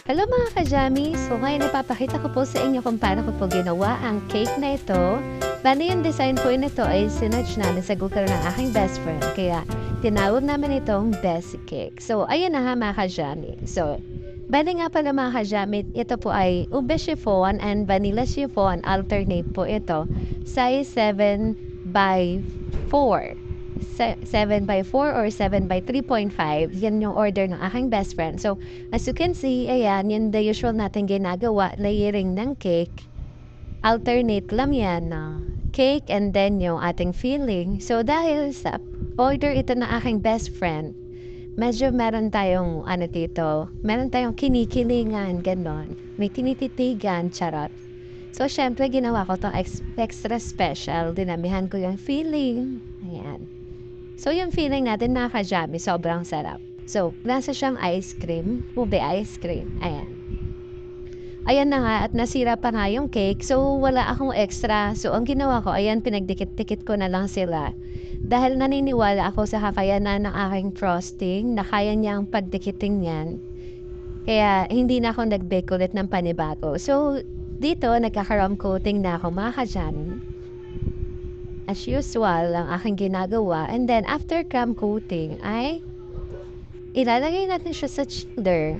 Hello mga ka-jammies! So ngayon ipapakita ko po sa inyo kung paano ko po ginawa ang cake na ito. Bali yung design po nito ay sinerch namin sa Google ng aking best friend. Kaya tinawag namin itong Best Cake. So ayun na ha mga ka-jammy. So bali nga pala mga ka-jammy, ito po ay ube chiffon and vanilla chiffon. Alternate po ito. Size 7 by 4. 7 by 4 or 7 by 3.5. Yan yung order ng aking best friend. So, as you can see, ayan, yun the usual natin ginagawa, layering ng cake. Alternate lang yan na cake and then yung ating filling. So, dahil sa order ito ng aking best friend, medyo meron tayong, meron tayong kinikilingan, ganon. May tinititigan, charot. So, syempre, ginawa ko to extra special. Dinamihan ko yung filling. Ayan. So, yung feeling natin nakaka-jammy, sobrang sarap. So, nasa siyang ice cream, ube ice cream. Ayan. Ayan na nga, at nasira pa nga yung cake. So, wala akong extra. So, ang ginawa ko, ayan, pinagdikit-dikit ko na lang sila. Dahil naniniwala ako sa kakayanan ng aking frosting, na kaya niyang pagdikitin yan. Kaya, hindi na ako nag-bake ulit ng panibago. So, dito, nagkakaroon coating na ako mga ka-jammy. As usual, ang aking ginagawa. And then, after crumb coating, ay ilalagay natin siya sa chiller.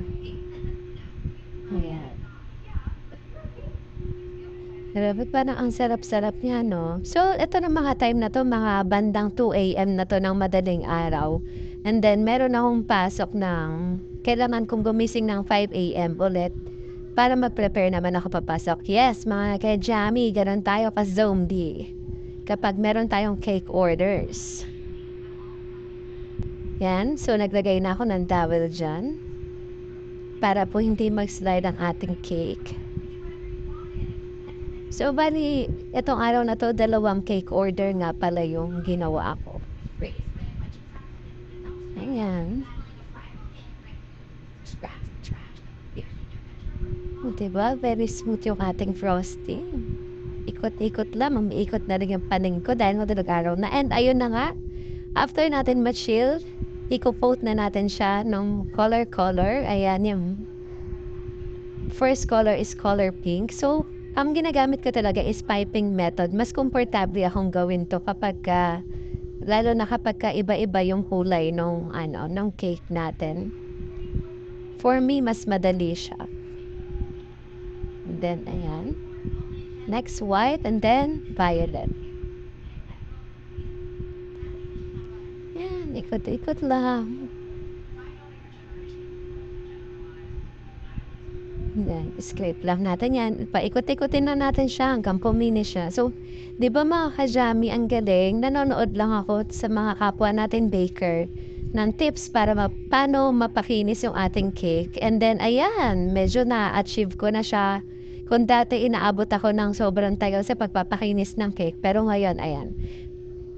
Ayan. Grabe, parang ang sarap-sarap niya, no? So, ito na mga time na to, mga bandang 2 a.m. na to ng madaling araw. And then, meron akong pasok ng, kailangan kong gumising ng 5 a.m. ulit para mag-prepare naman ako papasok. Yes, mga ka-jammy, ganun tayo ka-zombie. Kapag meron tayong cake orders. Yan. So, naglagay na ako ng towel dyan. Para po hindi mag-slide ang ating cake. So, bali, itong araw na to, 2 cake order nga pala yung ginawa ko. Ayan. Diba? Very smooth yung ating frosting. Ikot-ikot lang, umiikot na rin yung paning ko dahil madalag araw na. And ayun na nga, after natin ma-chill, i-coat na natin siya ng color. Ayan, yung first color is color pink. So, ang ginagamit ko talaga is piping method. Mas komportable akong gawin to kapag lalo na kapag iba-iba yung kulay ng cake natin. For me, mas madali siya. And then, ayan. Next, white, and then violet. Yan, ikot-ikot lang. Yan, scrape lang natin yan. Paikot-ikotin na natin siya hanggang pumini siya. So, di ba mga ka-jammy, ang galing? Nanonood lang ako sa mga kapwa natin baker ng tips para paano mapakinis yung ating cake. And then, ayan, medyo na-achieve ko na siya. Kung dati inaabot ako ng sobrang tagal sa pagpapakinis ng cake, pero ngayon, ayan,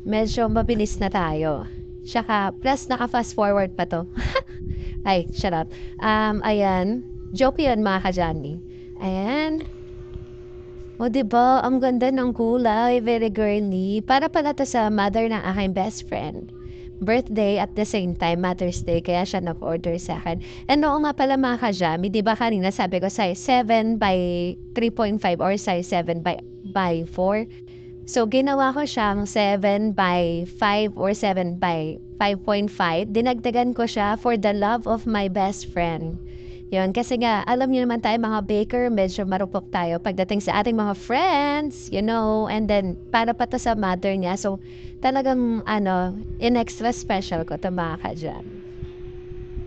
medyo mabilis na tayo. Tsaka, plus naka-fast forward pa to. Ay, shut up. Ayan, joke yun mga ka-jammy. Ayan. O, diba? Ang ganda ng kulay. Very girly. Para pala to sa mother ng aking best friend. Birthday at the same time Mother's Day, kaya siya nag-order sa akin. And oo nga pala mga ka-jammy, di ba kanina sabi ko size 7 by 3.5 or size 7 by 4. So ginawa ko siyang 7 by 5 or 7 by 5.5. Dinagdagan ko siya for the love of my best friend. Yun, kasi nga, alam niyo naman tayo mga baker, medyo marupok tayo pagdating sa ating mga friends, and then, para pa to sa mother niya. So, talagang, in extra special ko to mga ka-jam.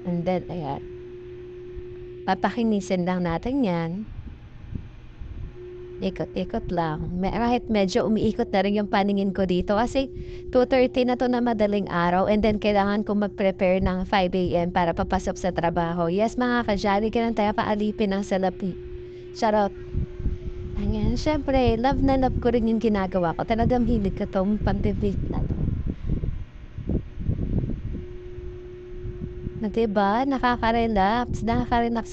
And then, ayan. Papakinisin lang natin yan. Ikot-ikot lang. Kahit medyo umiikot na rin yung paningin ko dito kasi 2:30 na to na madaling araw and then kailangan kong mag-prepare ng 5 a.m. para papasok sa trabaho. Yes, mga ka-jolly, ganun tayo paalipin ng salapi. Charot. Ayan, syempre, love na love ko rin yung ginagawa ko. Talagang hilig ko tong pantibig na to. Na diba, nakaka-relax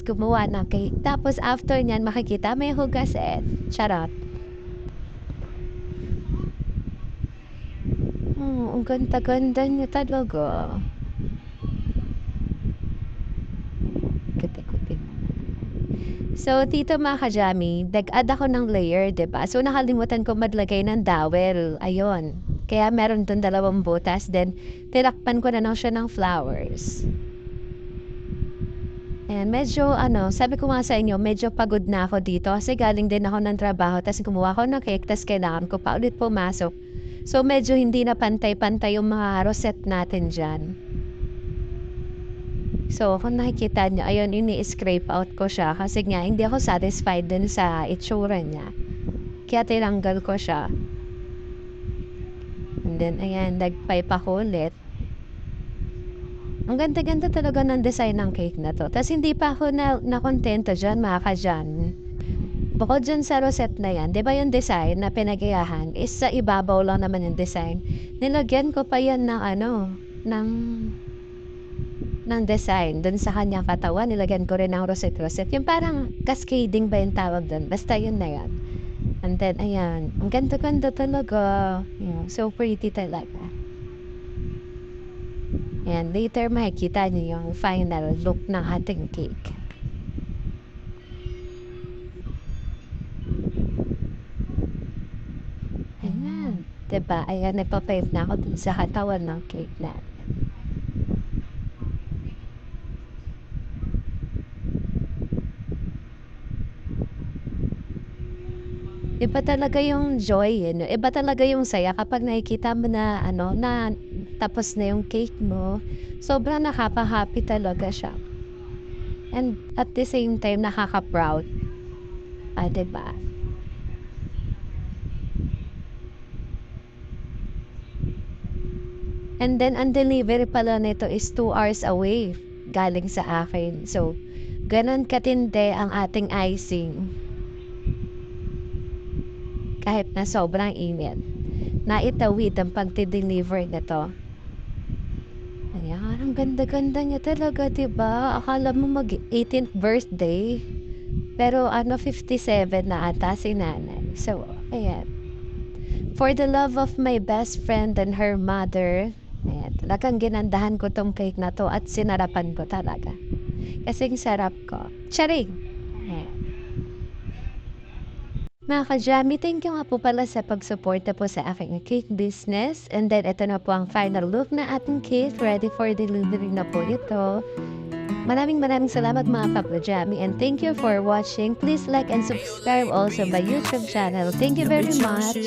gumawa ng cake. Tapos after nyan, makikita may hugasin. Charot. Ang ganda-ganda niya talaga. Ikot-ikotin. So, dito mga ka-jammy, nag-add ako ng layer, 'di ba? So, nakalimutan ko maglagay ng dowel, ayun. Kaya meron dun 2 butas, then tinakpan ko na lang siya ng flowers. Ayan, medyo ano, sabi ko nga sa inyo, medyo pagod na ako dito kasi galing din ako ng trabaho ta's gumawa ako ng cake ta's kailangan ko pa ulit pumasok. So, medyo hindi na pantay-pantay yung mga rosette natin diyan. So, kung nakikita niyo, ayun, ini-scrape out ko siya kasi nga hindi ako satisfied dun sa itsura niya. Kaya tinanggal ko siya. And then, ayan, nag-pipe ako ulit. Ang ganda-ganda talaga ng design ng cake na 'to. Ta's hindi pa ako nakontento diyan mga ka-diyan. Bukod diyan sa rosette na 'yan, 'di ba yung design na pinagayahan is sa ibabaw lang naman yung design. Nilagyan ko pa 'yan ng ano, ng design dun sa kanyang katawan. Nilagyan ko rin ng rosette-rosette. Yung parang cascading ba yung tawag dun? Basta yun na 'yan. And then, ayan, ang ganda-ganda talaga. Yeah, so pretty talaga. And later makikita niyo yung final look ng ating cake. Ayan, 'di ba? Ayan, nagpa-paint na ako dun sa katawan ng cake natin. Iba talaga yung joy, eh, 'no? Iba talaga yung saya kapag nakikita mo na ano, na tapos na yung cake mo. Sobrang nakaka-happy talaga siya. And at the same time, nakaka-proud. 'Di ba? And then, ang delivery pala nito is 2 hours away galing sa akin. So, gano'n katindi ang ating icing. Kahit na sobrang init, naitawid ang pagde-deliver nito. Ayan, ang ganda-ganda niya talaga, 'di ba? Akala mo mag-18th birthday, pero ano, 57 na ata si nanay. So, ayan. For the love of my best friend and her mother, ayan, talagang ginandahan ko 'tong cake na 'to at sinarapan ko talaga. Kasing sarap ko. Charing! Ayan. Mga ka-jammy, thank you nga po pala sa pagsuporta po sa aking cake business. And then, ito na po ang final look na ating cake. Ready for delivery na po ito. Maraming salamat mga ka-jammy. And thank you for watching. Please like and subscribe also my YouTube channel. Thank you very much.